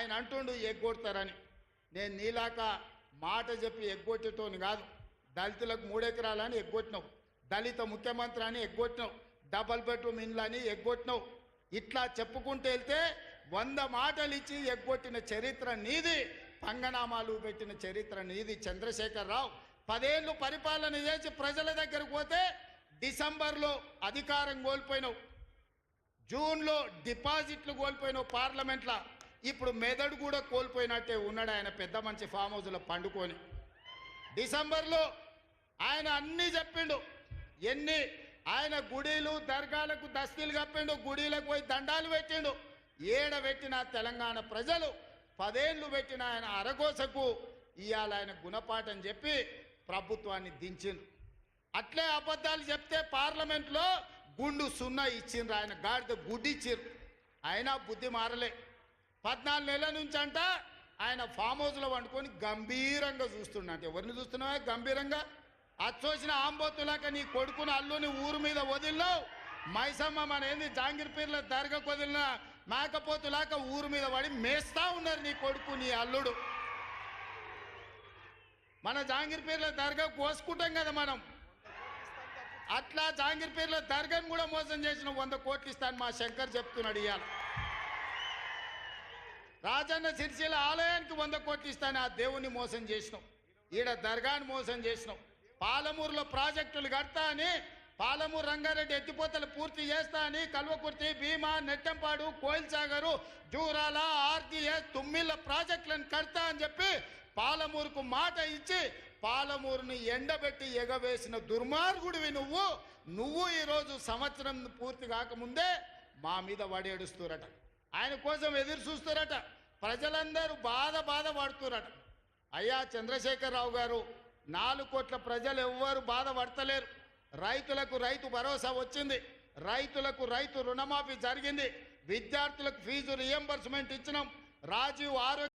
ఆయన అంటుండు ఎగ్గొడతారని. నేను నీలాక మాట చెప్పి ఎగ్గొట్టేటోని కాదు. దళితులకు 3 ఎకరాలని ఎగ్గొట్టినావు, దళిత ముఖ్యమంత్రి అని ఎగ్గొట్టినావు, డబల్ బెడ్రూమ్ ఇండ్లు అని ఎగ్గొట్టినావు. ఇట్లా చెప్పుకుంటూ వెళ్తే 100 మాటలు ఇచ్చి ఎగ్గొట్టిన చరిత్ర నీది, పంగనామాలు పెట్టిన చరిత్ర నీది. చంద్రశేఖరరావు 10 ఏళ్ళు పరిపాలన చేసి ప్రజల దగ్గరకు పోతే డిసెంబర్లో అధికారం కోల్పోయినావు, జూన్లో డిపాజిట్లు కోల్పోయినావు పార్లమెంట్లో. ఇప్పుడు మెదడు కూడా కోల్పోయినట్టే ఉన్నాడు ఆయన, పెద్ద మంచి ఫామ్ హౌస్లో పండుకొని. డిసెంబర్లో ఆయన అన్నీ చెప్పిండు, ఆయన గుడీలు దర్గాలకు దస్తీలు కప్పిండు, గుడీలకు పోయి దండాలు పెట్టిండు. పెట్టిన తెలంగాణ ప్రజలు 10 ఏళ్ళు పెట్టిన ఆయన అరగోసకు ఇవాళ ఆయన గుణపాఠం చెప్పి ప్రభుత్వాన్ని దించిండు. అట్లే అబద్ధాలు చెప్తే పార్లమెంట్లో గుండు 0 ఇచ్చిండ్రు, ఆయన గాడిద గుడ్డి ఇచ్చిండ్రు. అయినా బుద్ధి మారలే. 14 నెలల నుంచి అంట ఆయన ఫామ్ హౌస్లో వండుకొని గంభీరంగా చూస్తుండంటే. ఎవరిని చూస్తున్నావా గంభీరంగా? అచ్చోసిన ఆంబోతులాక నీ కొడుకుని అల్లుని ఊరు మీద వదిలినావు. మైసమ్మ మన ఏంది జాంగీర్పీర్ల దర్గాకు వదిలిన మేకపోతులాక ఊరు మీద పడి మేస్తా ఉన్నారు నీ కొడుకు నీ అల్లుడు. మన జాంగీర్పీర్ల దర్గా కోసుకుంటాం కదా మనం, అట్లా జాంగీర్పీర్ల దర్గాను కూడా మోసం చేసిన 100 కోట్లు ఇస్తాను మా శంకర్ చెప్తున్నాడు. ఇవాళ రాజన్న సిరిసిల్ల ఆలయానికి 100 కోట్లు ఇస్తాను, ఆ దేవుణ్ణి మోసం చేసినావు. ఈడ దర్గాను మోసం చేసినావు. పాలమూరులో ప్రాజెక్టులు కడతా అని, పాలమూరు రంగారెడ్డి ఎత్తిపోతలు పూర్తి చేస్తా అని, కల్వకుర్తి, భీమా, నెట్టంపాడు, కోయిల్ సాగరు, జూరాల, ఆర్టీఎస్, తుమ్మిళ్ళ ప్రాజెక్టులను కడతా అని చెప్పి పాలమూరుకు మాట ఇచ్చి పాలమూరుని ఎండబెట్టి ఎగవేసిన దుర్మార్గుడివి నువ్వు ఈరోజు సంవత్సరం పూర్తి కాకముందే మా మీద వడేడుస్తురట. ఆయన కోసం ఎదురు చూస్తురట. ప్రజలందరూ బాధ పడుతురట. అయ్యా చంద్రశేఖరరావు గారు, 4 కోట్ల ప్రజలు ఎవ్వరు బాధపడతలేరు. రైతులకు రైతు భరోసా వచ్చింది, రైతులకు రైతు రుణమాఫీ జరిగింది, విద్యార్థులకు ఫీజు రియంబర్స్మెంట్ ఇచ్చినాం, రాజీవ్ ఆరోగ్య